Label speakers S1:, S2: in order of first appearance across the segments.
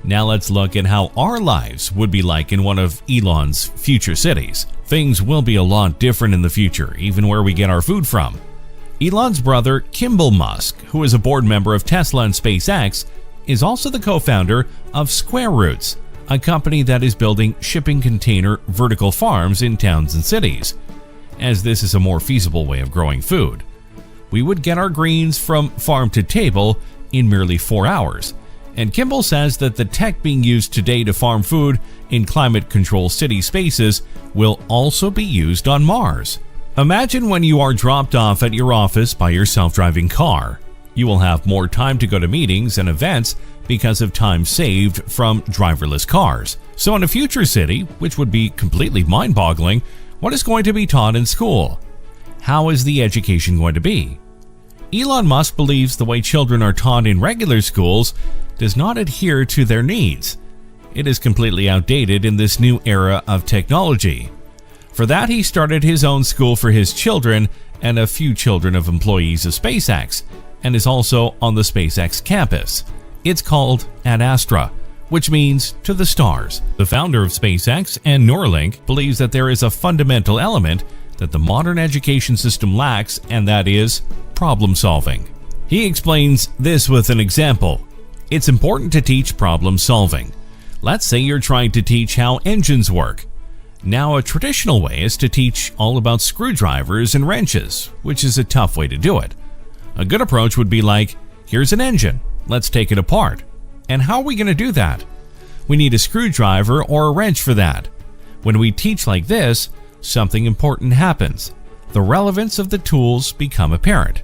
S1: Now let's look at how our lives would be like in one of Elon's future cities. Things will be a lot different in the future, even where we get our food from. Elon's brother, Kimball Musk, who is a board member of Tesla and SpaceX, is also the co-founder of Square Roots, a company that is building shipping container vertical farms in towns and cities, as this is a more feasible way of growing food. We would get our greens from farm to table in merely 4 hours, and Kimball says that the tech being used today to farm food in climate-controlled city spaces will also be used on Mars. Imagine when you are dropped off at your office by your self-driving car. You will have more time to go to meetings and events because of time saved from driverless cars. So in a future city, which would be completely mind-boggling, what is going to be taught in school? How is the education going to be? Elon Musk believes the way children are taught in regular schools does not adhere to their needs. It is completely outdated in this new era of technology. For that, he started his own school for his children and a few children of employees of SpaceX, and is also on the SpaceX campus. It's called Ad Astra, which means to the stars. The founder of SpaceX and Neuralink believes that there is a fundamental element that the modern education system lacks, and that is problem solving. He explains this with an example. It's important to teach problem solving. Let's say you're trying to teach how engines work. Now, a traditional way is to teach all about screwdrivers and wrenches, which is a tough way to do it. A good approach would be like, here's an engine, let's take it apart. And how are we going to do that? We need a screwdriver or a wrench for that. When we teach like this, something important happens. The relevance of the tools become apparent.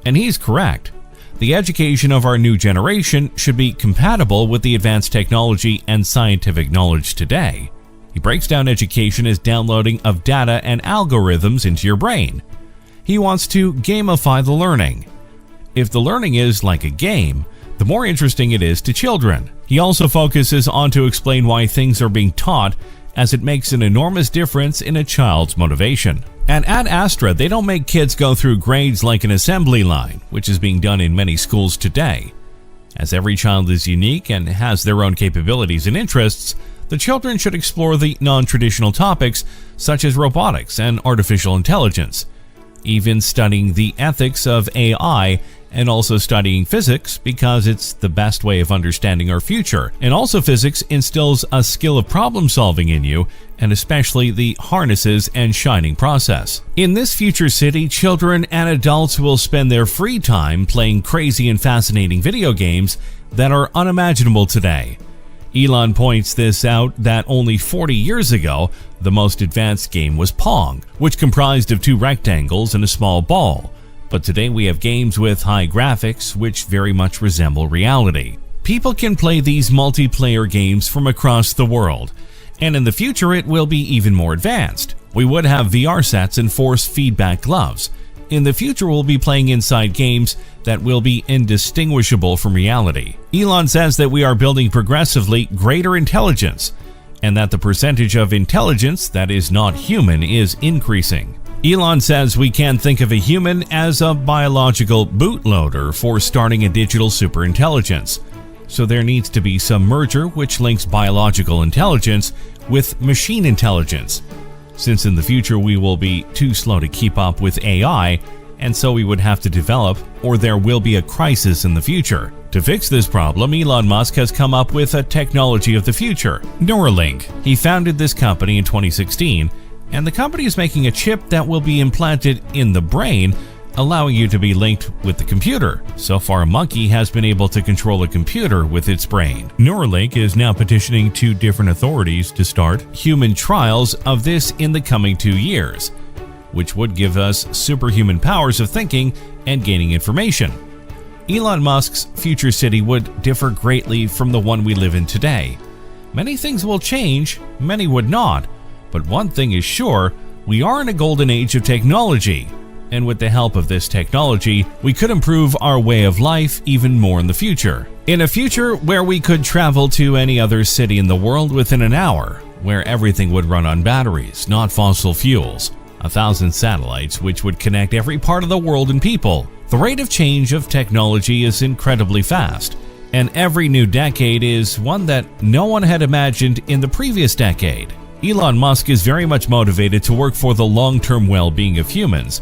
S1: And he's correct. The education of our new generation should be compatible with the advanced technology and scientific knowledge today. He breaks down education as downloading of data and algorithms into your brain. He wants to gamify the learning. If the learning is like a game, the more interesting it is to children. He also focuses on to explain why things are being taught, as it makes an enormous difference in a child's motivation. At Ad Astra, they don't make kids go through grades like an assembly line, which is being done in many schools today. As every child is unique and has their own capabilities and interests, the children should explore the non-traditional topics such as robotics and artificial intelligence, even studying the ethics of AI, and also studying physics because it's the best way of understanding our future. And also physics instills a skill of problem solving in you, and especially the harnesses and shining process. In this future city, children and adults will spend their free time playing crazy and fascinating video games that are unimaginable today. Elon points this out that only 40 years ago, the most advanced game was Pong, which comprised of 2 rectangles and a small ball. But today we have games with high graphics which very much resemble reality. People can play these multiplayer games from across the world, and in the future it will be even more advanced. We would have VR sets and force feedback gloves. In the future we'll be playing inside games that will be indistinguishable from reality. Elon says that we are building progressively greater intelligence, and that the percentage of intelligence that is not human is increasing. Elon says we can think of a human as a biological bootloader for starting a digital superintelligence. So there needs to be some merger which links biological intelligence with machine intelligence, since in the future we will be too slow to keep up with AI, and so we would have to develop, or there will be a crisis in the future. To fix this problem, Elon Musk has come up with a technology of the future, Neuralink. He founded this company in 2016, and the company is making a chip that will be implanted in the brain, allowing you to be linked with the computer. So far, a monkey has been able to control a computer with its brain. Neuralink is now petitioning 2 different authorities to start human trials of this in the coming 2 years, which would give us superhuman powers of thinking and gaining information. Elon Musk's future city would differ greatly from the one we live in today. Many things will change, many would not. But one thing is sure, we are in a golden age of technology, and with the help of this technology, we could improve our way of life even more in the future. In a future where we could travel to any other city in the world within an hour, where everything would run on batteries, not fossil fuels, 1,000 satellites which would connect every part of the world and people. The rate of change of technology is incredibly fast, And every new decade is one that no one had imagined in the previous decade. Elon Musk is very much motivated to work for the long-term well-being of humans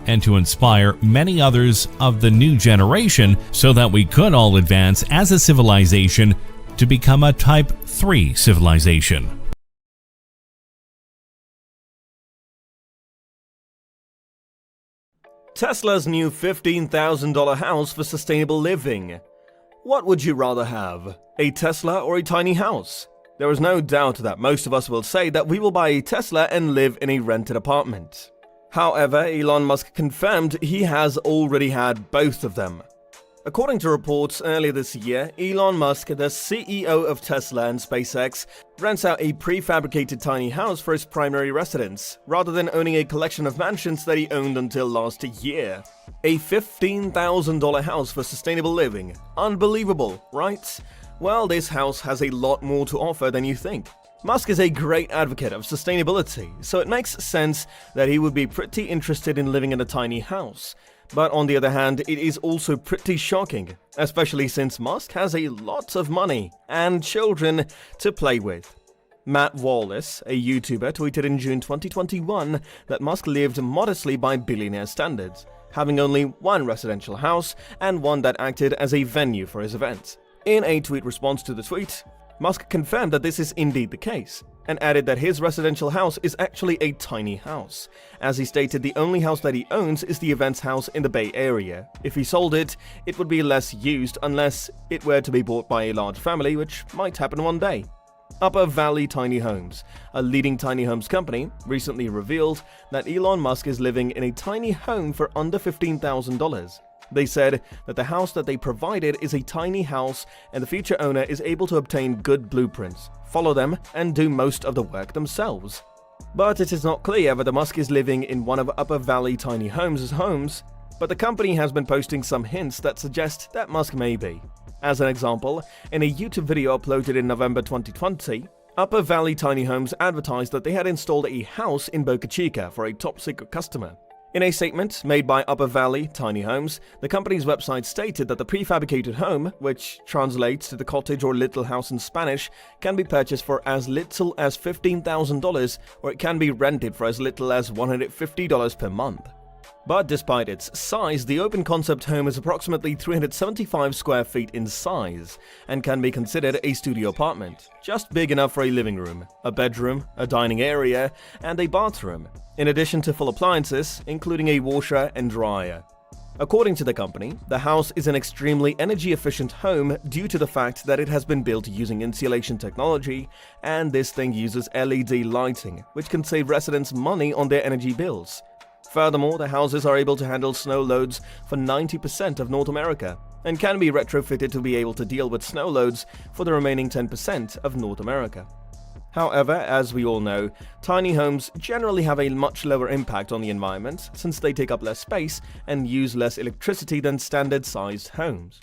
S1: and to inspire many others of the new generation so that we could all advance as a civilization to become a Type 3 civilization.
S2: Tesla's new $15,000 house for sustainable living. What would you rather have, a Tesla or a tiny house? There is no doubt that most of us will say that we will buy a Tesla and live in a rented apartment. However, Elon Musk confirmed he has already had both of them. According to reports earlier this year, Elon Musk, the CEO of Tesla and SpaceX, rents out a prefabricated tiny house for his primary residence, rather than owning a collection of mansions that he owned until last year. A $15,000 house for sustainable living. Unbelievable, right? Well, this house has a lot more to offer than you think. Musk is a great advocate of sustainability, so it makes sense that he would be pretty interested in living in a tiny house. But on the other hand, it is also pretty shocking, especially since Musk has a lot of money and children to play with. Matt Wallace, a YouTuber, tweeted in June 2021 that Musk lived modestly by billionaire standards, having only one residential house and one that acted as a venue for his events. In a tweet response to the tweet, Musk confirmed that this is indeed the case, and added that his residential house is actually a tiny house. As he stated, the only house that he owns is the events house in the Bay Area. If he sold it, it would be less used unless it were to be bought by a large family, which might happen one day. Upper Valley Tiny Homes, a leading tiny homes company, recently revealed that Elon Musk is living in a tiny home for under $15,000. They said that the house that they provided is a tiny house and the future owner is able to obtain good blueprints, follow them, and do most of the work themselves. But it is not clear whether Musk is living in one of Upper Valley Tiny Homes' homes, but the company has been posting some hints that suggest that Musk may be. As an example, in a YouTube video uploaded in November 2020, Upper Valley Tiny Homes advertised that they had installed a house in Boca Chica for a top-secret customer. In a statement made by Upper Valley Tiny Homes, the company's website stated that the prefabricated home, which translates to the cottage or little house in Spanish, can be purchased for as little as $15,000, or it can be rented for as little as $150 per month. But despite its size, the open concept home is approximately 375 square feet in size and can be considered a studio apartment, just big enough for a living room, a bedroom, a dining area, and a bathroom, in addition to full appliances, including a washer and dryer. According to the company, the house is an extremely energy-efficient home due to the fact that it has been built using insulation technology, and this thing uses LED lighting, which can save residents money on their energy bills. Furthermore, the houses are able to handle snow loads for 90% of North America, and can be retrofitted to be able to deal with snow loads for the remaining 10% of North America. However, as we all know, tiny homes generally have a much lower impact on the environment since they take up less space and use less electricity than standard-sized homes.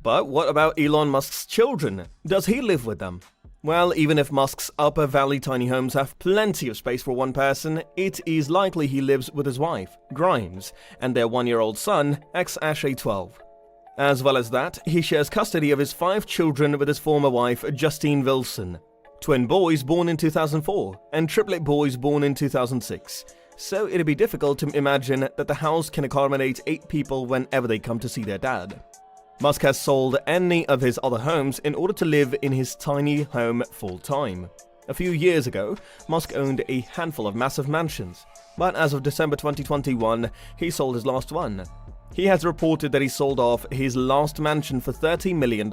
S2: But what about Elon Musk's children? Does he live with them? Well, even if Musk's Upper Valley Tiny Homes have plenty of space for one person, it is likely he lives with his wife, Grimes, and their one-year-old son, Ashay12. As well as that, he shares custody of his 5 children with his former wife, Justine Wilson. Twin boys born in 2004, and triplet boys born in 2006. So it'd be difficult to imagine that the house can accommodate 8 people whenever they come to see their dad. Musk has sold any of his other homes in order to live in his tiny home full-time. A few years ago, Musk owned a handful of massive mansions, but as of December 2021, he sold his last one. He has reported that he sold off his last mansion for $30 million.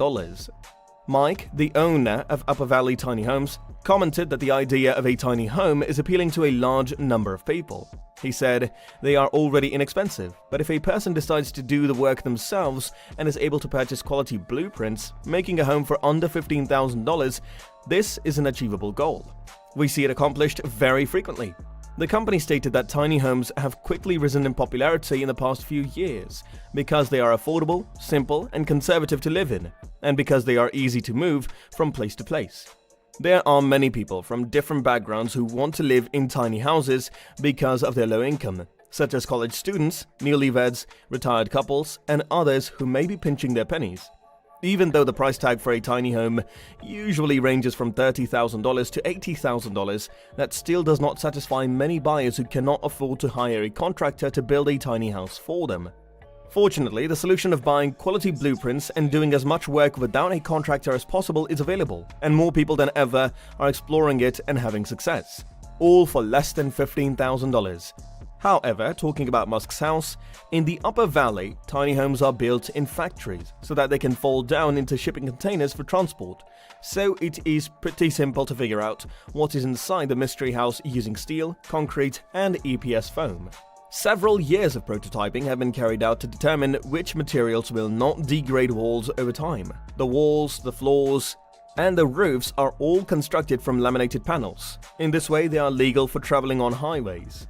S2: Mike, the owner of Upper Valley Tiny Homes, commented that the idea of a tiny home is appealing to a large number of people. He said, "They are already inexpensive, but if a person decides to do the work themselves and is able to purchase quality blueprints, making a home for under $15,000, this is an achievable goal. We see it accomplished very frequently." The company stated that tiny homes have quickly risen in popularity in the past few years because they are affordable, simple, and conservative to live in, and because they are easy to move from place to place. There are many people from different backgrounds who want to live in tiny houses because of their low income, such as college students, newlyweds, retired couples, and others who may be pinching their pennies. Even though the price tag for a tiny home usually ranges from $30,000 to $80,000, that still does not satisfy many buyers who cannot afford to hire a contractor to build a tiny house for them. Fortunately, the solution of buying quality blueprints and doing as much work without a contractor as possible is available, and more people than ever are exploring it and having success, all for less than $15,000. However, talking about Musk's house, in the Upper Valley, tiny homes are built in factories so that they can fold down into shipping containers for transport. So it is pretty simple to figure out what is inside the mystery house using steel, concrete, and EPS foam. Several years of prototyping have been carried out to determine which materials will not degrade walls over time. The walls, the floors, and the roofs are all constructed from laminated panels. In this way, they are legal for traveling on highways.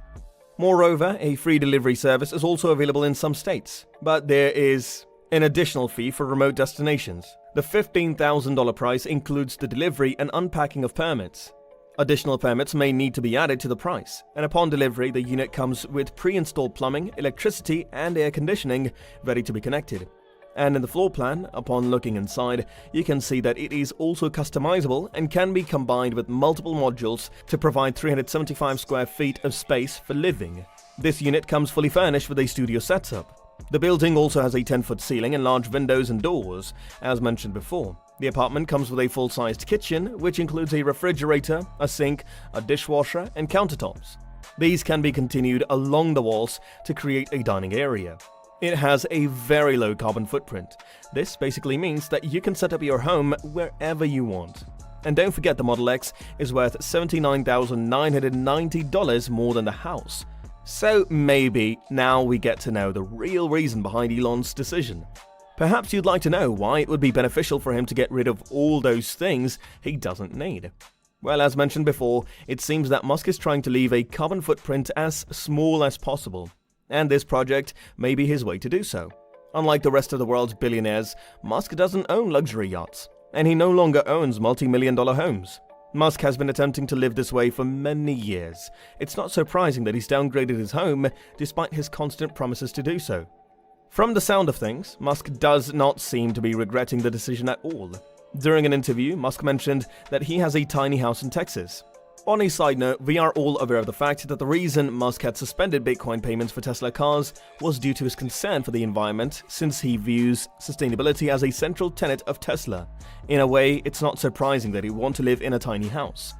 S2: Moreover, a free delivery service is also available in some states, but there is an additional fee for remote destinations. The $15,000 price includes the delivery and unpacking of permits. Additional permits may need to be added to the price, and upon delivery, the unit comes with pre-installed plumbing, electricity, and air conditioning ready to be connected. And in the floor plan, upon looking inside, you can see that it is also customizable and can be combined with multiple modules to provide 375 square feet of space for living. This unit comes fully furnished with a studio setup. The building also has a 10-foot ceiling and large windows and doors, as mentioned before. The apartment comes with a full-sized kitchen, which includes a refrigerator, a sink, a dishwasher, and countertops. These can be continued along the walls to create a dining area. It has a very low carbon footprint. This basically means that you can set up your home wherever you want. And don't forget, the Model X is worth $79,990 more than the house. So maybe now we get to know the real reason behind Elon's decision. Perhaps you'd like to know why it would be beneficial for him to get rid of all those things he doesn't need. Well, as mentioned before, it seems that Musk is trying to leave a carbon footprint as small as possible. And this project may be his way to do so. Unlike the rest of the world's billionaires, Musk doesn't own luxury yachts, and he no longer owns multi-million-dollar homes. Musk has been attempting to live this way for many years. It's not surprising that he's downgraded his home despite his constant promises to do so. From the sound of things, Musk does not seem to be regretting the decision at all. During an interview, Musk mentioned that he has a tiny house in Texas. On a side note, we are all aware of the fact that the reason Musk had suspended Bitcoin payments for Tesla cars was due to his concern for the environment, since he views sustainability as a central tenet of Tesla. In a way, it's not surprising that he would want to live in a tiny house.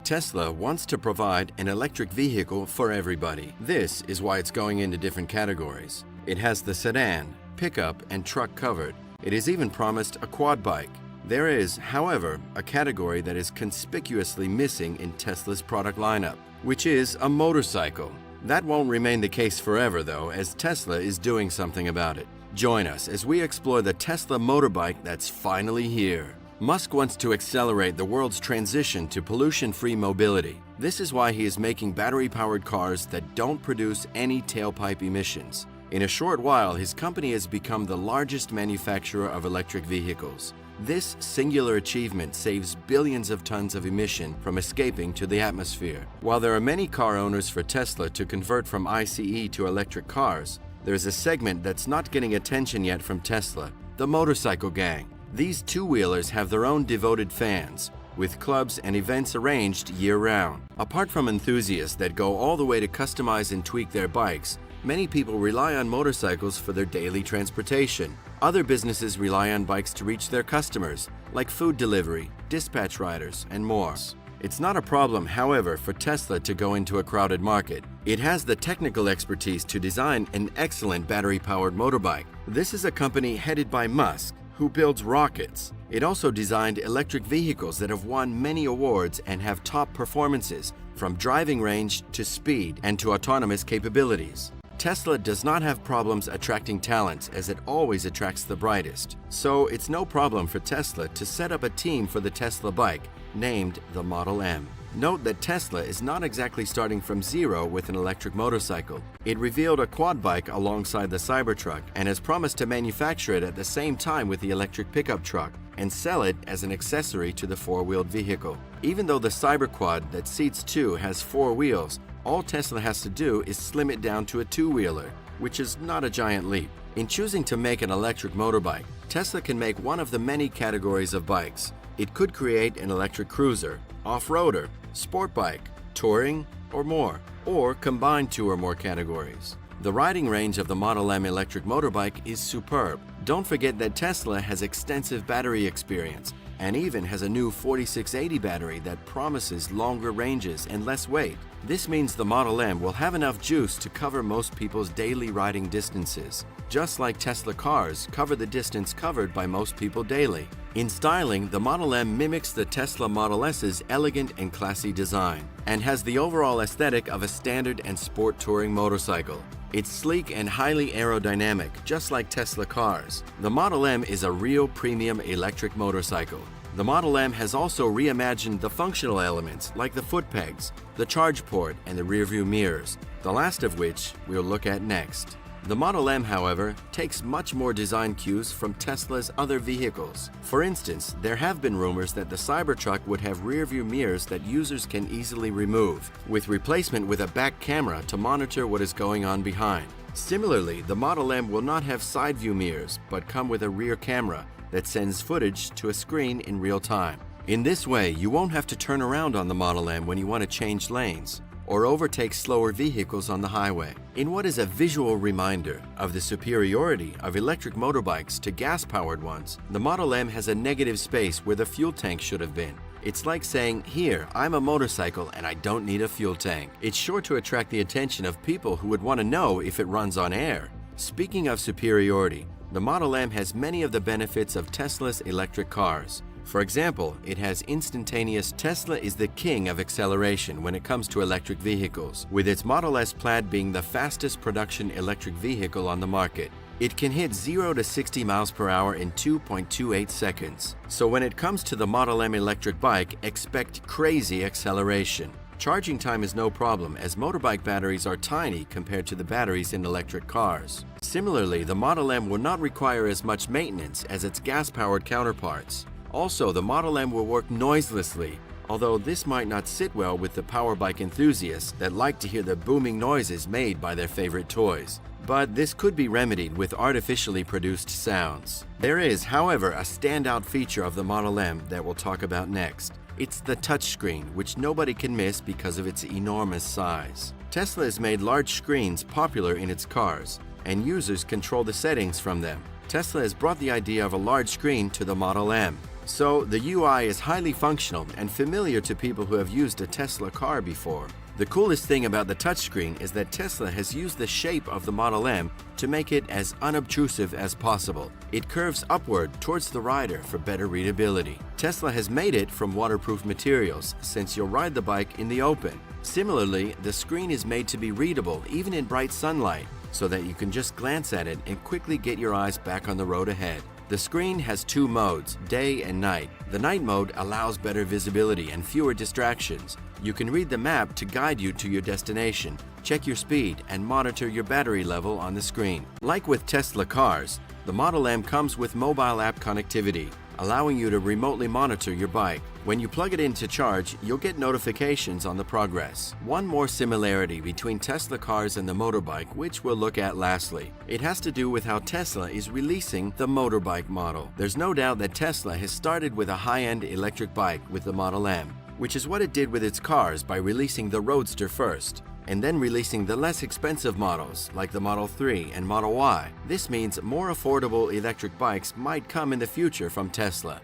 S3: Tesla wants to provide an electric vehicle for everybody. This is why it's going into different categories. It has the sedan, pickup, and truck covered. It is even promised a quad bike. There is, however, a category that is conspicuously missing in Tesla's product lineup, which is a motorcycle. That won't remain the case forever, though, as Tesla is doing something about it. Join us as we explore the Tesla motorbike that's finally here. Musk wants to accelerate the world's transition to pollution-free mobility. This is why he is making battery-powered cars that don't produce any tailpipe emissions. In a short while, his company has become the largest manufacturer of electric vehicles. This singular achievement saves billions of tons of emission from escaping to the atmosphere. While there are many car owners for Tesla to convert from ICE to electric cars, there's a segment that's not getting attention yet from Tesla, the motorcycle gang. These two-wheelers have their own devoted fans, with clubs and events arranged year-round. Apart from enthusiasts that go all the way to customize and tweak their bikes, many people rely on motorcycles for their daily transportation. Other businesses rely on bikes to reach their customers, like food delivery, dispatch riders, and more. It's not a problem, however, for Tesla to go into a crowded market. It has the technical expertise to design an excellent battery-powered motorbike. This is a company headed by Musk, who builds rockets. It also designed electric vehicles that have won many awards and have top performances, from driving range to speed and to autonomous capabilities. Tesla does not have problems attracting talent, as it always attracts the brightest. So it's no problem for Tesla to set up a team for the Tesla bike, named the Model M. Note that Tesla is not exactly starting from zero with an electric motorcycle. It revealed a quad bike alongside the Cybertruck and has promised to manufacture it at the same time with the electric pickup truck and sell it as an accessory to the four-wheeled vehicle. Even though the Cyberquad that seats two has four wheels, All Tesla has to do is slim it down to a two-wheeler, which is not a giant leap. In choosing to make an electric motorbike, Tesla can make one of the many categories of bikes. It could create an electric cruiser, off-roader, sport bike, touring, or more, or combine two or more categories. The riding range of the Model M electric motorbike is superb. Don't forget that Tesla has extensive battery experience and even has a new 4680 battery that promises longer ranges and less weight. This means the Model M will have enough juice to cover most people's daily riding distances, just like Tesla cars cover the distance covered by most people daily. In styling, the Model M mimics the Tesla Model S's elegant and classy design and has the overall aesthetic of a standard and sport touring motorcycle. It's sleek and highly aerodynamic, just like Tesla cars. The Model M is a real premium electric motorcycle. The Model M has also reimagined the functional elements like the foot pegs, the charge port, and the rearview mirrors, the last of which we'll look at next. The Model M, however, takes much more design cues from Tesla's other vehicles. For instance, there have been rumors that the Cybertruck would have rearview mirrors that users can easily remove, with replacement with a back camera to monitor what is going on behind. Similarly, the Model M will not have side view mirrors, but come with a rear camera that sends footage to a screen in real time. In this way, you won't have to turn around on the Model M when you want to change lanes or overtake slower vehicles on the highway. In what is a visual reminder of the superiority of electric motorbikes to gas-powered ones, the Model M has a negative space where the fuel tank should have been. It's like saying, "Here, I'm a motorcycle and I don't need a fuel tank." It's sure to attract the attention of people who would want to know if it runs on air. Speaking of superiority, the Model M has many of the benefits of Tesla's electric cars. For example, it has instantaneous. Tesla is the king of acceleration when it comes to electric vehicles, with its Model S Plaid being the fastest production electric vehicle on the market. It can hit 0 to 60 miles per hour in 2.28 seconds. So when it comes to the Model M electric bike, expect crazy acceleration. Charging time is no problem, as motorbike batteries are tiny compared to the batteries in electric cars. Similarly, the Model M will not require as much maintenance as its gas-powered counterparts. Also, the Model M will work noiselessly, although this might not sit well with the power bike enthusiasts that like to hear the booming noises made by their favorite toys. But this could be remedied with artificially produced sounds. There is, however, a standout feature of the Model M that we'll talk about next. It's the touchscreen, which nobody can miss because of its enormous size. Tesla has made large screens popular in its cars, and users control the settings from them. Tesla has brought the idea of a large screen to the Model M. So the UI is highly functional and familiar to people who have used a Tesla car before. The coolest thing about the touchscreen is that Tesla has used the shape of the Model M to make it as unobtrusive as possible. It curves upward towards the rider for better readability. Tesla has made it from waterproof materials, since you'll ride the bike in the open. Similarly, the screen is made to be readable even in bright sunlight, so that you can just glance at it and quickly get your eyes back on the road ahead. The screen has two modes, day and night. The night mode allows better visibility and fewer distractions. You can read the map to guide you to your destination, check your speed, and monitor your battery level on the screen. Like with Tesla cars, the Model M comes with mobile app connectivity, allowing you to remotely monitor your bike. When you plug it in to charge, you'll get notifications on the progress. One more similarity between Tesla cars and the motorbike, which we'll look at lastly. It has to do with how Tesla is releasing the motorbike model. There's no doubt that Tesla has started with a high-end electric bike with the Model M, which is what it did with its cars by releasing the Roadster first, and then releasing the less expensive models like the Model 3 and Model Y. This means more affordable electric bikes might come in the future from Tesla.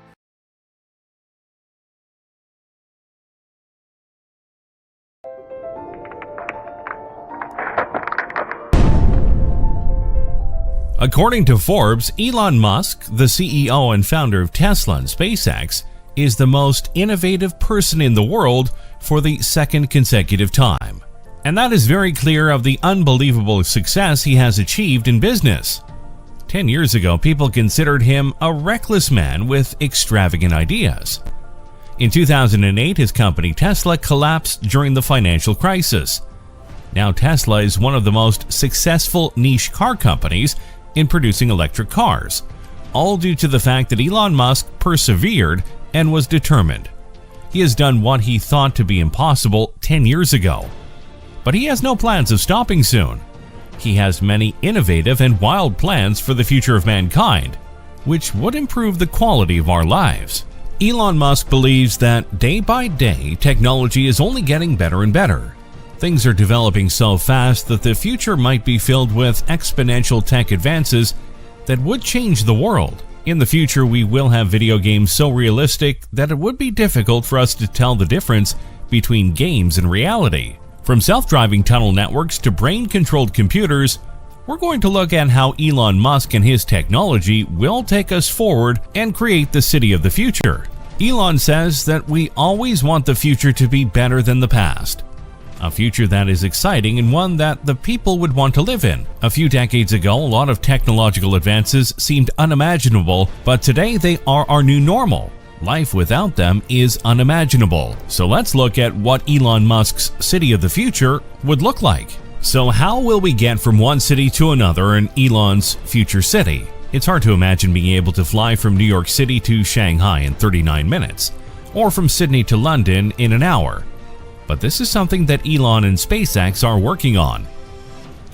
S1: According to Forbes, Elon Musk, the CEO and founder of Tesla and SpaceX, is the most innovative person in the world for the second consecutive time. And that is very clear of the unbelievable success he has achieved in business. 10 years ago, people considered him a reckless man with extravagant ideas. In 2008, his company Tesla collapsed during the financial crisis. Now Tesla is one of the most successful niche car companies in producing electric cars, all due to the fact that Elon Musk persevered and was determined. He has done what he thought to be impossible 10 years ago. But he has no plans of stopping soon. He has many innovative and wild plans for the future of mankind, which would improve the quality of our lives. Elon Musk believes that day by day, technology is only getting better and better. Things are developing so fast that the future might be filled with exponential tech advances that would change the world. In the future, we will have video games so realistic that it would be difficult for us to tell the difference between games and reality. From self-driving tunnel networks to brain-controlled computers, we're going to look at how Elon Musk and his technology will take us forward and create the city of the future. Elon says that we always want the future to be better than the past. A future that is exciting and one that the people would want to live in. A few decades ago, a lot of technological advances seemed unimaginable, but today they are our new normal. Life without them is unimaginable. So let's look at what Elon Musk's city of the future would look like. So how will we get from one city to another in Elon's future city? It's hard to imagine being able to fly from New York City to Shanghai in 39 minutes, or from Sydney to London in an hour. But this is something that Elon and SpaceX are working on.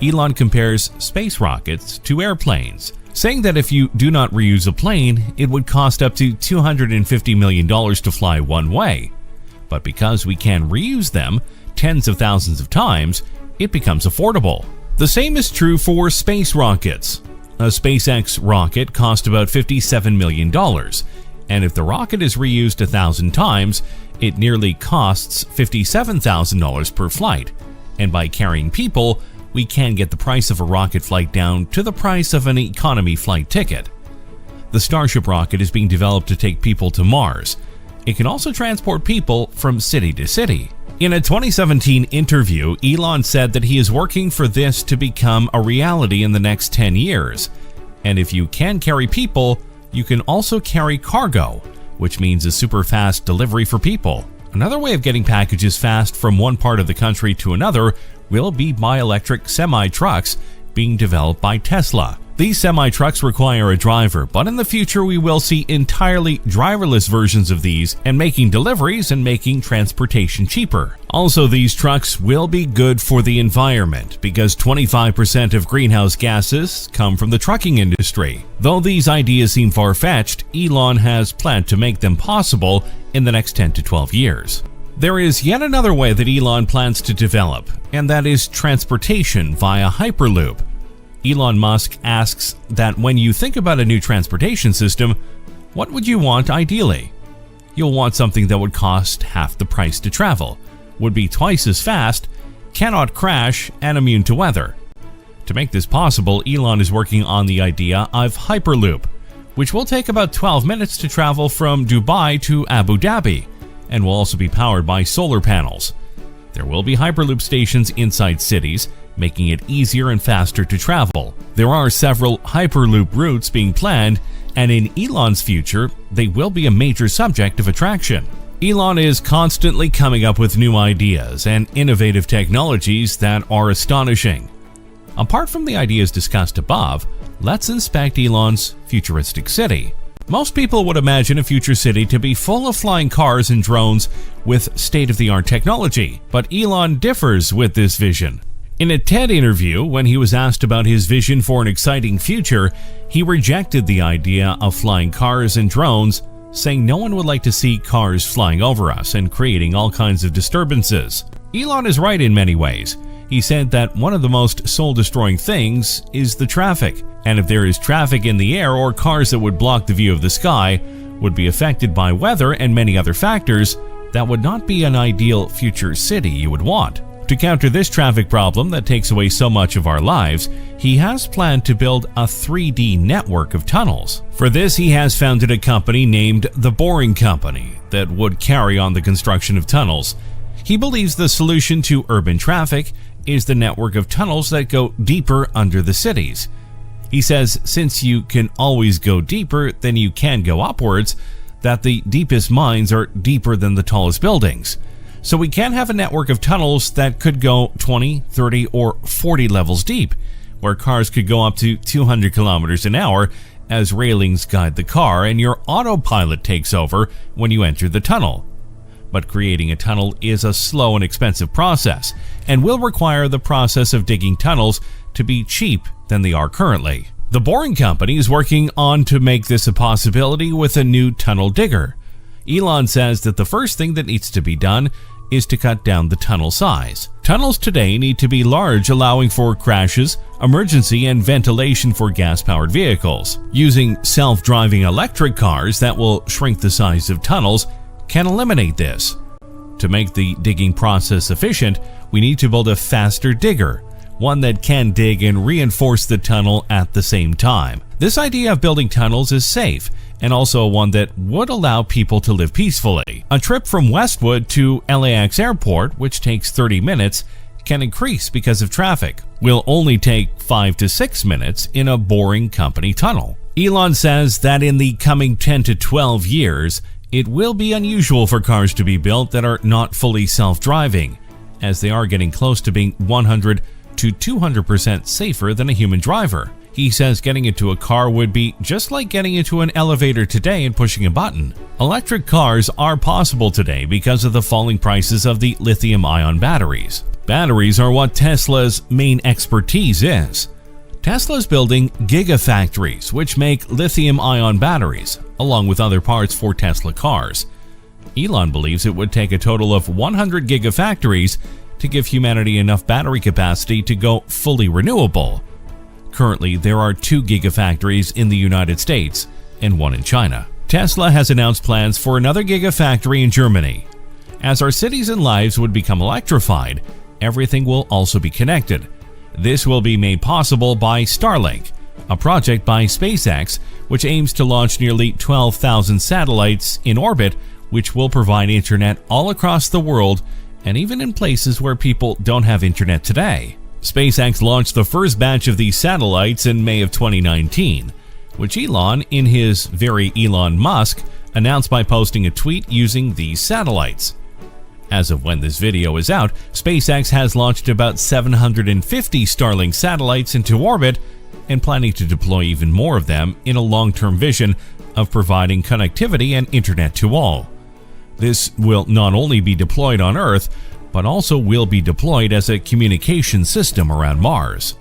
S1: Elon compares space rockets to airplanes, saying that if you do not reuse a plane, it would cost up to $250 million to fly one way. But because we can reuse them tens of thousands of times, it becomes affordable. The same is true for space rockets. A SpaceX rocket cost about $57 million, and if the rocket is reused 1,000 times, it nearly costs $57,000 per flight. And by carrying people, we can get the price of a rocket flight down to the price of an economy flight ticket. The Starship rocket is being developed to take people to Mars. It can also transport people from city to city. In a 2017 interview, Elon said that he is working for this to become a reality in the next 10 years. And if you can carry people, you can also carry cargo, which means a super fast delivery for people. Another way of getting packages fast from one part of the country to another will be by electric semi-trucks being developed by Tesla. These semi-trucks require a driver, but in the future we will see entirely driverless versions of these and making deliveries and making transportation cheaper. Also, these trucks will be good for the environment because 25% of greenhouse gases come from the trucking industry. Though these ideas seem far-fetched, Elon has planned to make them possible in the next 10 to 12 years. There is yet another way that Elon plans to develop, and that is transportation via Hyperloop. Elon Musk asks that when you think about a new transportation system, what would you want ideally? You'll want something that would cost half the price to travel, would be twice as fast, cannot crash, and immune to weather. To make this possible, Elon is working on the idea of Hyperloop, which will take about 12 minutes to travel from Dubai to Abu Dhabi, and will also be powered by solar panels. There will be Hyperloop stations inside cities, making it easier and faster to travel. There are several Hyperloop routes being planned, and in Elon's future, they will be a major subject of attraction. Elon is constantly coming up with new ideas and innovative technologies that are astonishing. Apart from the ideas discussed above, let's inspect Elon's futuristic city. Most people would imagine a future city to be full of flying cars and drones with state-of-the-art technology, but Elon differs with this vision. In a TED interview, when he was asked about his vision for an exciting future, he rejected the idea of flying cars and drones, saying no one would like to see cars flying over us and creating all kinds of disturbances. Elon is right in many ways. He said that one of the most soul-destroying things is the traffic, and if there is traffic in the air or cars that would block the view of the sky, would be affected by weather and many other factors, that would not be an ideal future city you would want. To counter this traffic problem that takes away so much of our lives, he has planned to build a 3D network of tunnels. For this, he has founded a company named the Boring Company that would carry on the construction of tunnels. He believes the solution to urban traffic is the network of tunnels that go deeper under the cities. He says since you can always go deeper than you can go upwards, that the deepest mines are deeper than the tallest buildings. So we can have a network of tunnels that could go 20, 30, or 40 levels deep, where cars could go up to 200 kilometers an hour as railings guide the car and your autopilot takes over when you enter the tunnel. But creating a tunnel is a slow and expensive process, and will require the process of digging tunnels to be cheap than they are currently. The Boring Company is working on to make this a possibility with a new tunnel digger. Elon says that the first thing that needs to be done is to cut down the tunnel size. Tunnels today need to be large, allowing for crashes, emergency, and ventilation for gas-powered vehicles. Using self-driving electric cars that will shrink the size of tunnels can eliminate this. To make the digging process efficient, we need to build a faster digger, one that can dig and reinforce the tunnel at the same time. This idea of building tunnels is safe, and also one that would allow people to live peacefully. A trip from Westwood to LAX Airport, which takes 30 minutes, can increase because of traffic. Will only take 5 to 6 minutes in a Boring Company tunnel. Elon says that in the coming 10 to 12 years, it will be unusual for cars to be built that are not fully self-driving, as they are getting close to being 100 to 200% safer than a human driver. He says getting into a car would be just like getting into an elevator today and pushing a button. Electric cars are possible today because of the falling prices of the lithium-ion batteries. Batteries are what Tesla's main expertise is. Tesla's building gigafactories which make lithium-ion batteries, along with other parts for Tesla cars. Elon believes it would take a total of 100 gigafactories to give humanity enough battery capacity to go fully renewable. Currently, there are 2 gigafactories in the United States and 1 in China. Tesla has announced plans for another gigafactory in Germany. As our cities and lives would become electrified, everything will also be connected. This will be made possible by Starlink, a project by SpaceX which aims to launch nearly 12,000 satellites in orbit, which will provide internet all across the world and even in places where people don't have internet today. SpaceX launched the first batch of these satellites in May of 2019, which Elon, in his very Elon Musk, announced by posting a tweet using these satellites. As of when this video is out, SpaceX has launched about 750 Starlink satellites into orbit and planning to deploy even more of them in a long-term vision of providing connectivity and internet to all. This will not only be deployed on Earth, but also will be deployed as a communication system around Mars.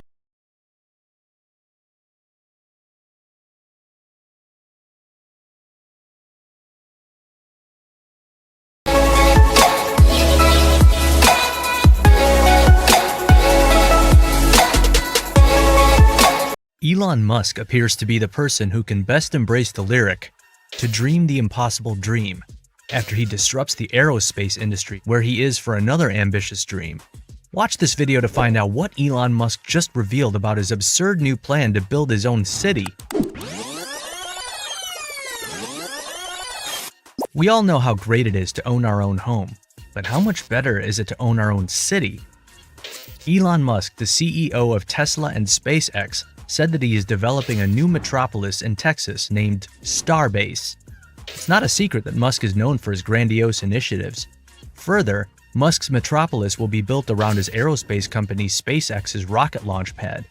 S4: Elon Musk appears to be the person who can best embrace the lyric, "To dream the impossible dream," after he disrupts the aerospace industry, where he is for another ambitious dream. Watch this video to find out what Elon Musk just revealed about his absurd new plan to build his own city. We all know how great it is to own our own home, but how much better is it to own our own city? Elon Musk, the CEO of Tesla and SpaceX, said that he is developing a new metropolis in Texas named Starbase. It's not a secret that Musk is known for his grandiose initiatives. Further, Musk's metropolis will be built around his aerospace company SpaceX's rocket launch pad.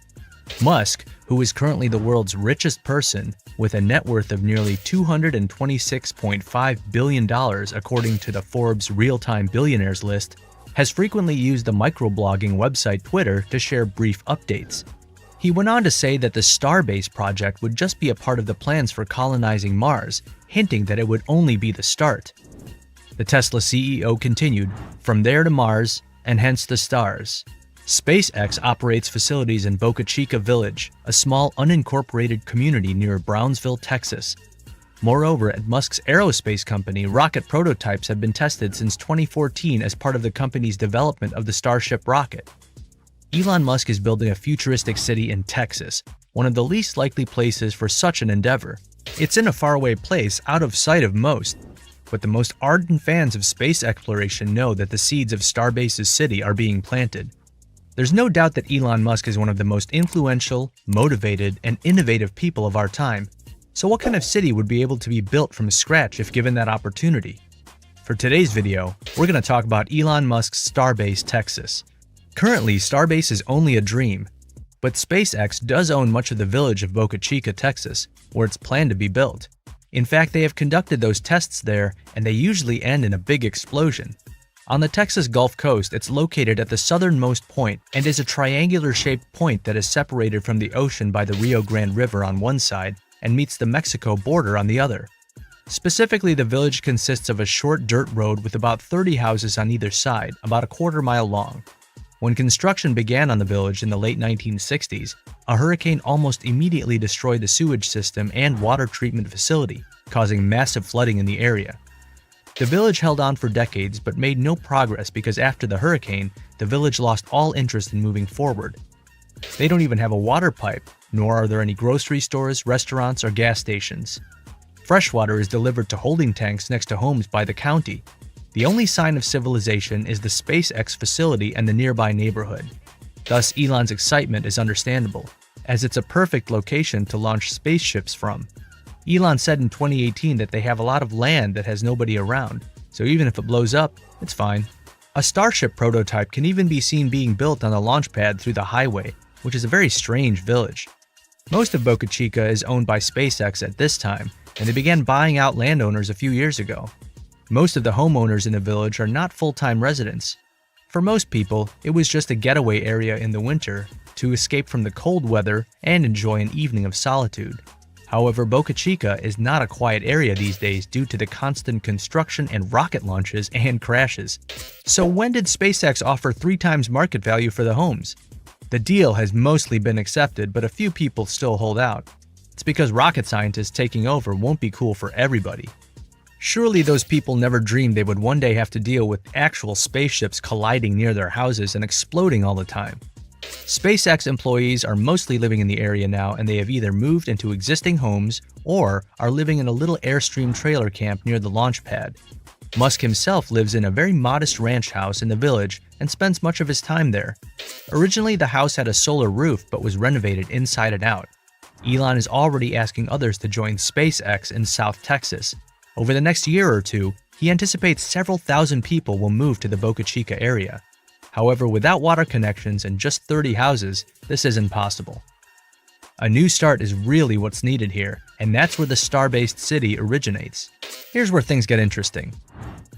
S4: Musk, who is currently the world's richest person, with a net worth of nearly $226.5 billion according to the Forbes real-time billionaires list, has frequently used the microblogging website Twitter to share brief updates. He went on to say that the Starbase project would just be a part of the plans for colonizing Mars, hinting that it would only be the start. The Tesla CEO continued, "From there to Mars, and hence the stars." SpaceX operates facilities in Boca Chica Village, a small unincorporated community near Brownsville, Texas. Moreover, at Musk's aerospace company, rocket prototypes have been tested since 2014 as part of the company's development of the Starship rocket. Elon Musk is building a futuristic city in Texas, one of the least likely places for such an endeavor. It's in a faraway place, out of sight of most, but the most ardent fans of space exploration know that the seeds of Starbase's city are being planted. There's no doubt that Elon Musk is one of the most influential, motivated, and innovative people of our time. So what kind of city would be able to be built from scratch if given that opportunity? For today's video, we're going to talk about Elon Musk's Starbase, Texas. Currently, Starbase is only a dream, but SpaceX does own much of the village of Boca Chica, Texas, where it's planned to be built. In fact, they have conducted those tests there, and they usually end in a big explosion. On the Texas Gulf Coast, it's located at the southernmost point and is a triangular-shaped point that is separated from the ocean by the Rio Grande River on one side and meets the Mexico border on the other. Specifically, the village consists of a short dirt road with about 30 houses on either side, about a quarter-mile long. When construction began on the village in the late 1960s, a hurricane almost immediately destroyed the sewage system and water treatment facility, causing massive flooding in the area. The village held on for decades but made no progress because after the hurricane, the village lost all interest in moving forward. They don't even have a water pipe, nor are there any grocery stores, restaurants, or gas stations. Freshwater is delivered to holding tanks next to homes by the county. The only sign of civilization is the SpaceX facility and the nearby neighborhood. Thus, Elon's excitement is understandable, as it's a perfect location to launch spaceships from. Elon said in 2018 that they have a lot of land that has nobody around, so even if it blows up, it's fine. A Starship prototype can even be seen being built on a launch pad through the highway, which is a very strange village. Most of Boca Chica is owned by SpaceX at this time, and they began buying out landowners a few years ago. Most of the homeowners in the village are not full-time residents. For most people, it was just a getaway area in the winter to escape from the cold weather and enjoy an evening of solitude. However, Boca Chica is not a quiet area these days due to the constant construction and rocket launches and crashes. So when did SpaceX offer 3 times market value for the homes? The deal has mostly been accepted, but a few people still hold out. It's because rocket scientists taking over won't be cool for everybody. Surely those people never dreamed they would one day have to deal with actual spaceships colliding near their houses and exploding all the time. SpaceX employees are mostly living in the area now, and they have either moved into existing homes or are living in a little Airstream trailer camp near the launch pad. Musk himself lives in a very modest ranch house in the village and spends much of his time there. Originally, the house had a solar roof but was renovated inside and out. Elon is already asking others to join SpaceX in South Texas. Over the next year or two, he anticipates several thousand people will move to the Boca Chica area. However, without water connections and just 30 houses, this isn't possible. A new start is really what's needed here, and that's where the star-based city originates. Here's where things get interesting.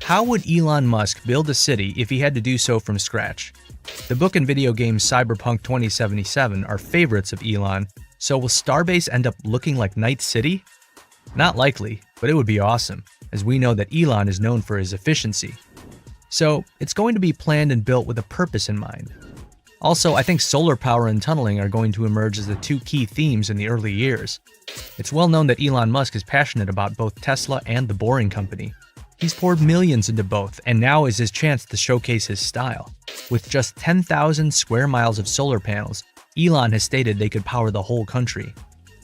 S4: How would Elon Musk build a city if he had to do so from scratch? The book and video game Cyberpunk 2077 are favorites of Elon, so will Starbase end up looking like Night City? Not likely, but it would be awesome, as we know that Elon is known for his efficiency. So, it's going to be planned and built with a purpose in mind. Also, I think solar power and tunneling are going to emerge as the 2 key themes in the early years. It's well known that Elon Musk is passionate about both Tesla and the Boring Company. He's poured millions into both, and now is his chance to showcase his style. With just 10,000 square miles of solar panels, Elon has stated they could power the whole country.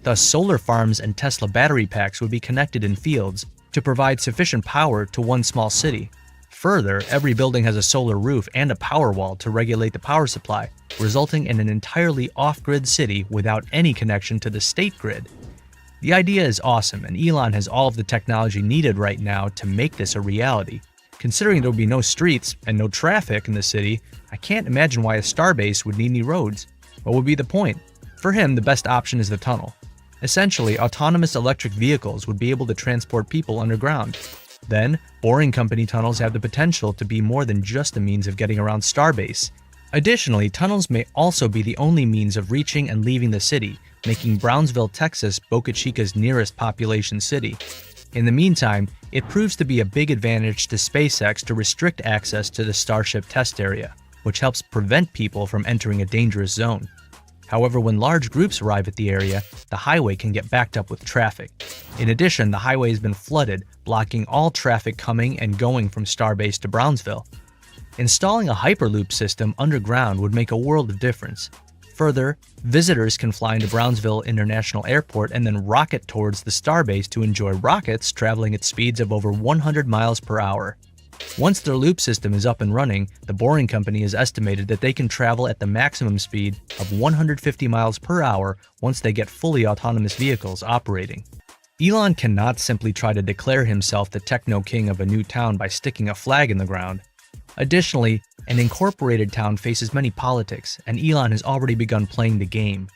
S4: Thus, solar farms and Tesla battery packs would be connected in fields to provide sufficient power to one small city. Further, every building has a solar roof and a power wall to regulate the power supply, resulting in an entirely off-grid city without any connection to the state grid. The idea is awesome, and Elon has all of the technology needed right now to make this a reality. Considering there would be no streets and no traffic in the city, I can't imagine why a starbase would need any roads. What would be the point? For him, the best option is the tunnel. Essentially, autonomous electric vehicles would be able to transport people underground. Then, Boring Company tunnels have the potential to be more than just a means of getting around Starbase. Additionally, tunnels may also be the only means of reaching and leaving the city, making Brownsville, Texas, Boca Chica's nearest population city. In the meantime, it proves to be a big advantage to SpaceX to restrict access to the Starship test area, which helps prevent people from entering a dangerous zone. However, when large groups arrive at the area, the highway can get backed up with traffic. In addition, the highway has been flooded, blocking all traffic coming and going from Starbase to Brownsville. Installing a Hyperloop system underground would make a world of difference. Further, visitors can fly into Brownsville International Airport and then rocket towards the Starbase to enjoy rockets traveling at speeds of over 100 miles per hour. Once their loop system is up and running, the Boring Company has estimated that they can travel at the maximum speed of 150 miles per hour once they get fully autonomous vehicles operating. Elon cannot simply try to declare himself the techno king of a new town by sticking a flag in the ground. Additionally, an incorporated town faces many politics, and Elon has already begun playing the game.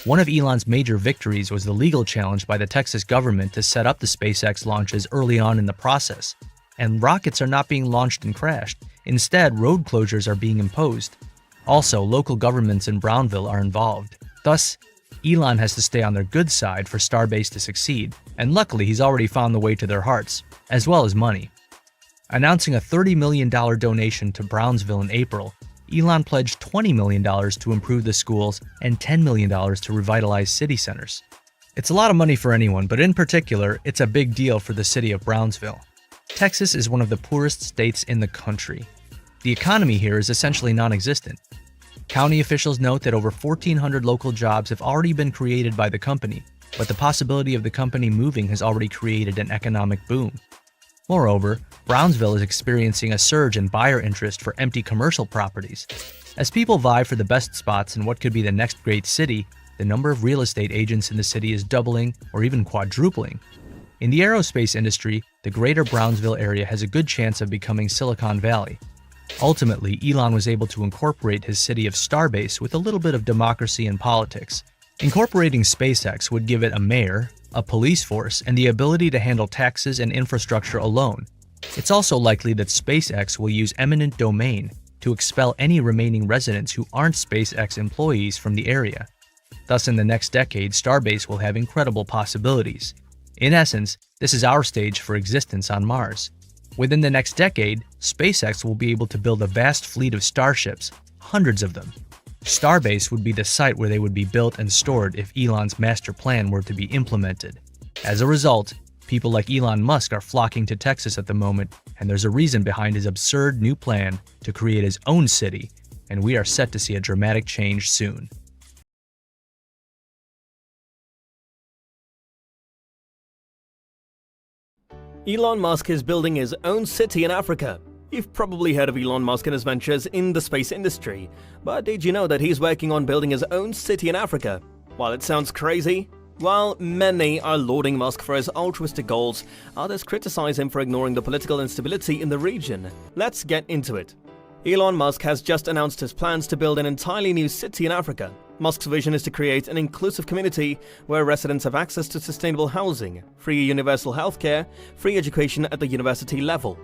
S4: One of Elon's major victories was the legal challenge by the Texas government to set up the SpaceX launches early on in the process. and rockets are not being launched and crashed. Instead, road closures are being imposed. Also, local governments in Brownsville are involved. Thus, Elon has to stay on their good side for Starbase to succeed, and luckily he's already found the way to their hearts, as well as money. Announcing a $30 million donation to Brownsville in April, Elon pledged $20 million to improve the schools and $10 million to revitalize city centers. It's a lot of money for anyone, but in particular, it's a big deal for the city of Brownsville. Texas is one of the poorest states in the country. The economy here is essentially non-existent. County officials note that over 1,400 local jobs have already been created by the company, but the possibility of the company moving has already created an economic boom. Moreover, Brownsville is experiencing a surge in buyer interest for empty commercial properties. As people vie for the best spots in what could be the next great city, the number of real estate agents in the city is doubling or even quadrupling. In the aerospace industry, the greater Brownsville area has a good chance of becoming Silicon Valley. Ultimately, Elon was able to incorporate his city of Starbase with a little bit of democracy and politics. Incorporating SpaceX would give it a mayor, a police force, and the ability to handle taxes and infrastructure alone. It's also likely that SpaceX will use eminent domain to expel any remaining residents who aren't SpaceX employees from the area. Thus, in the next decade, Starbase will have incredible possibilities. In essence, this is our stage for existence on Mars. Within the next decade, SpaceX will be able to build a vast fleet of starships, hundreds of them. Starbase would be the site where they would be built and stored if Elon's master plan were to be implemented. As a result, people like Elon Musk are flocking to Texas at the moment, and there's a reason behind his absurd new plan to create his own city, and we are set to see a dramatic change soon.
S2: Elon Musk is building his own city in Africa. You've probably heard of Elon Musk and his ventures in the space industry, but did you know that he's working on building his own city in Africa? While it sounds crazy, while many are lauding Musk for his altruistic goals, others criticize him for ignoring the political instability in the region. Let's get into it. Elon Musk has just announced his plans to build an entirely new city in Africa. Musk's vision is to create an inclusive community where residents have access to sustainable housing, free universal healthcare, free education at the university level.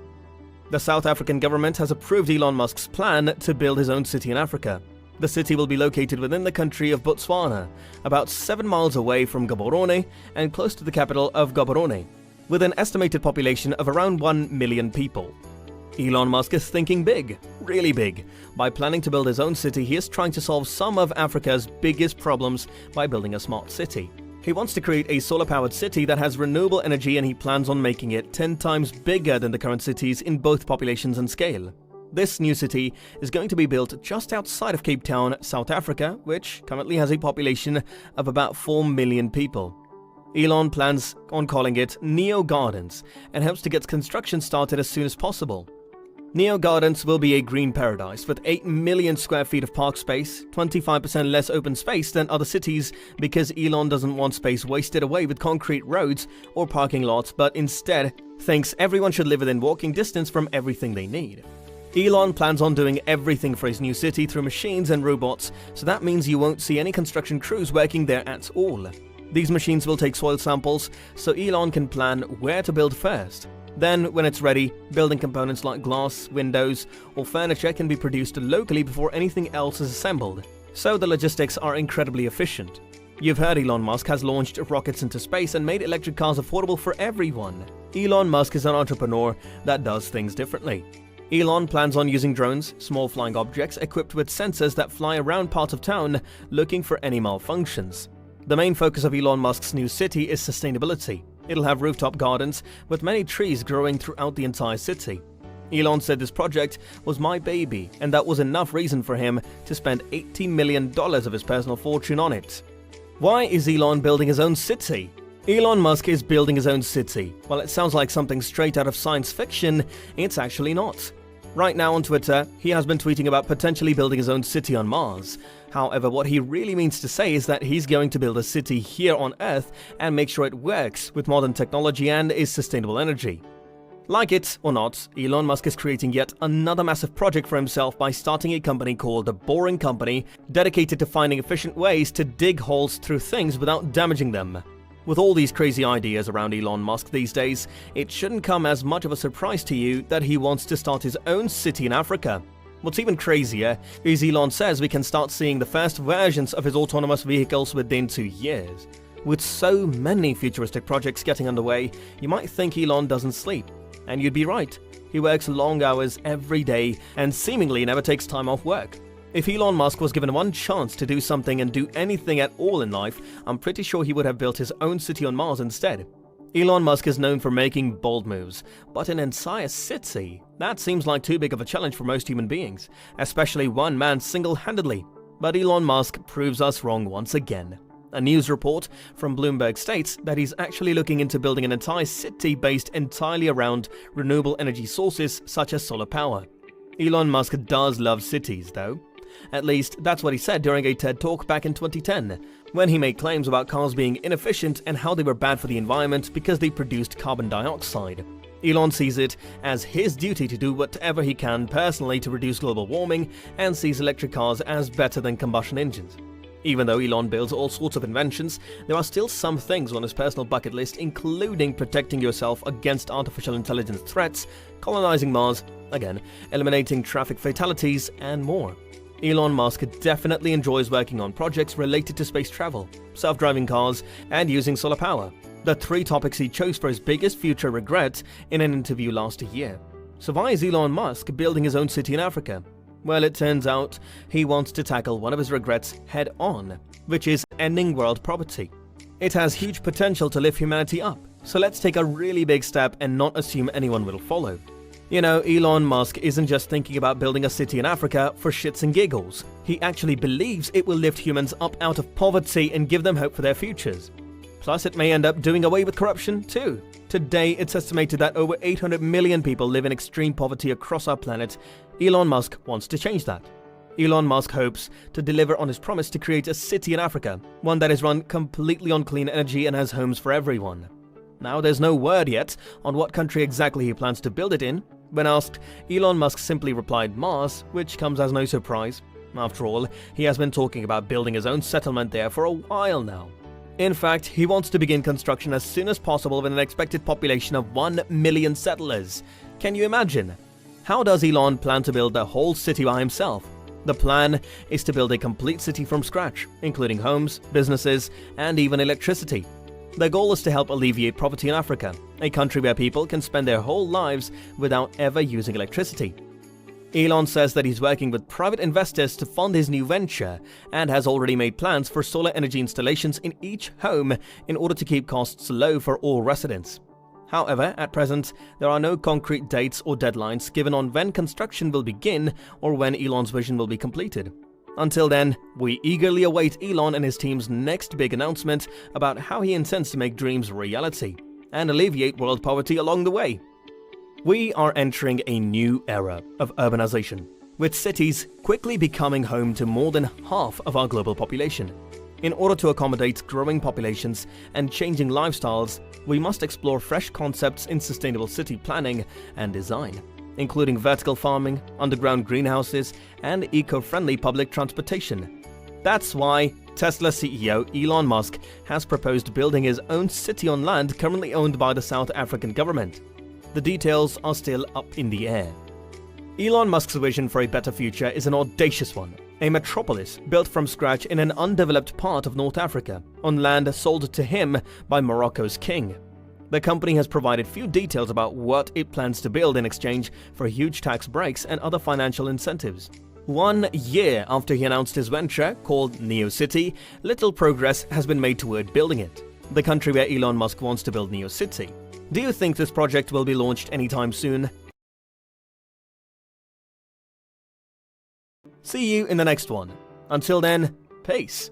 S2: The South African government has approved Elon Musk's plan to build his own city in Africa. The city will be located within the country of Botswana, about 7 miles away from Gaborone and close to the capital of Gaborone, with an estimated population of around 1 million people. Elon Musk is thinking big, really big. By planning to build his own city, he is trying to solve some of Africa's biggest problems by building a smart city. He wants to create a solar-powered city that has renewable energy, and he plans on making it 10 times bigger than the current cities in both populations and scale. This new city is going to be built just outside of Cape Town, South Africa, which currently has a population of about 4 million people. Elon plans on calling it Neo Gardens and hopes to get construction started as soon as possible. Neo Gardens will be a green paradise with 8 million square feet of park space, 25% less open space than other cities, because Elon doesn't want space wasted away with concrete roads or parking lots, but instead thinks everyone should live within walking distance from everything they need. Elon plans on doing everything for his new city through machines and robots, so that means you won't see any construction crews working there at all. These machines will take soil samples, so Elon can plan where to build first. Then, when it's ready, building components like glass, windows, or furniture can be produced locally before anything else is assembled. So the logistics are incredibly efficient. You've heard Elon Musk has launched rockets into space and made electric cars affordable for everyone. Elon Musk is an entrepreneur that does things differently. Elon plans on using drones, small flying objects equipped with sensors that fly around parts of town looking for any malfunctions. The main focus of Elon Musk's new city is sustainability. It'll have rooftop gardens with many trees growing throughout the entire city. Elon said this project was my baby, and that was enough reason for him to spend $80 million of his personal fortune on it. Why is Elon building his own city? Elon Musk is building his own city. While it sounds like something straight out of science fiction, it's actually not. Right now on Twitter, he has been tweeting about potentially building his own city on Mars. However, what he really means to say is that he's going to build a city here on Earth and make sure it works with modern technology and is sustainable energy. Like it or not, Elon Musk is creating yet another massive project for himself by starting a company called The Boring Company, dedicated to finding efficient ways to dig holes through things without damaging them. With all these crazy ideas around Elon Musk these days, it shouldn't come as much of a surprise to you that he wants to start his own city in Africa. What's even crazier is Elon says we can start seeing the first versions of his autonomous vehicles within 2 years. With so many futuristic projects getting underway, you might think Elon doesn't sleep. And you'd be right. He works long hours every day and seemingly never takes time off work. If Elon Musk was given one chance to do something and do anything at all in life, I'm pretty sure he would have built his own city on Mars instead. Elon Musk is known for making bold moves, but an entire city? That seems like too big of a challenge for most human beings, especially one man single-handedly. But Elon Musk proves us wrong once again. A news report from Bloomberg states that he's actually looking into building an entire city based entirely around renewable energy sources such as solar power. Elon Musk does love cities, though. At least, that's what he said during a TED Talk back in 2010, when he made claims about cars being inefficient and how they were bad for the environment because they produced carbon dioxide. Elon sees it as his duty to do whatever he can personally to reduce global warming and sees electric cars as better than combustion engines. Even though Elon builds all sorts of inventions, there are still some things on his personal bucket list, including protecting yourself against artificial intelligence threats, colonizing Mars, again, eliminating traffic fatalities, and more. Elon Musk definitely enjoys working on projects related to space travel, self-driving cars, and using solar power. The 3 topics he chose for his biggest future regret in an interview last year. So why is Elon Musk building his own city in Africa? Well, it turns out he wants to tackle one of his regrets head-on, which is ending world poverty. It has huge potential to lift humanity up, so let's take a really big step and not assume anyone will follow. You know, Elon Musk isn't just thinking about building a city in Africa for shits and giggles. He actually believes it will lift humans up out of poverty and give them hope for their futures. Plus, it may end up doing away with corruption too. Today, it's estimated that over 800 million people live in extreme poverty across our planet. Elon Musk wants to change that. Elon Musk hopes to deliver on his promise to create a city in Africa, one that is run completely on clean energy and has homes for everyone. Now, there's no word yet on what country exactly he plans to build it in. When asked, Elon Musk simply replied Mars, which comes as no surprise. After all, he has been talking about building his own settlement there for a while now. In fact, he wants to begin construction as soon as possible with an expected population of 1 million settlers. Can you imagine? How does Elon plan to build the whole city by himself? The plan is to build a complete city from scratch, including homes, businesses, and even electricity. The goal is to help alleviate poverty in Africa, a country where people can spend their whole lives without ever using electricity. Elon says that he's working with private investors to fund his new venture and has already made plans for solar energy installations in each home in order to keep costs low for all residents. However, at present, there are no concrete dates or deadlines given on when construction will begin or when Elon's vision will be completed. Until then, we eagerly await Elon and his team's next big announcement about how he intends to make dreams reality and alleviate world poverty along the way. We are entering a new era of urbanization, with cities quickly becoming home to more than half of our global population. In order to accommodate growing populations and changing lifestyles, we must explore fresh concepts in sustainable city planning and design, including vertical farming, underground greenhouses, and eco-friendly public transportation. That's why Tesla CEO Elon Musk has proposed building his own city on land currently owned by the South African government. The details are still up in the air. Elon Musk's vision for a better future is an audacious one. A metropolis built from scratch in an undeveloped part of North Africa, on land sold to him by Morocco's king. The company has provided few details about what it plans to build in exchange for huge tax breaks and other financial incentives. 1 year after he announced his venture, called NeoCity, little progress has been made toward building it, the country where Elon Musk wants to build NeoCity. Do you think this project will be launched anytime soon? See you in the next one. Until then, peace.